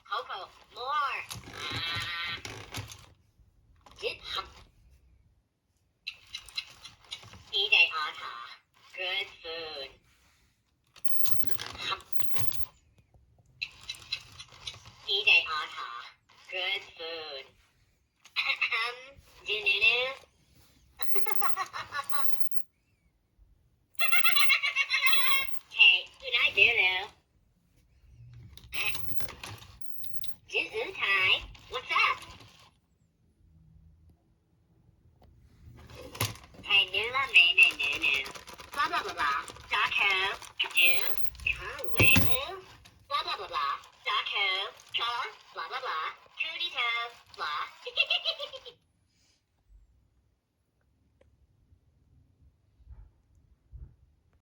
Coco, more. Get eat a ata. Good food. Eat a ata. Good food. Jununu. Hey, unai dulu. Utai, what's up? Hey, nula me. Blah blah blah blah. Daco.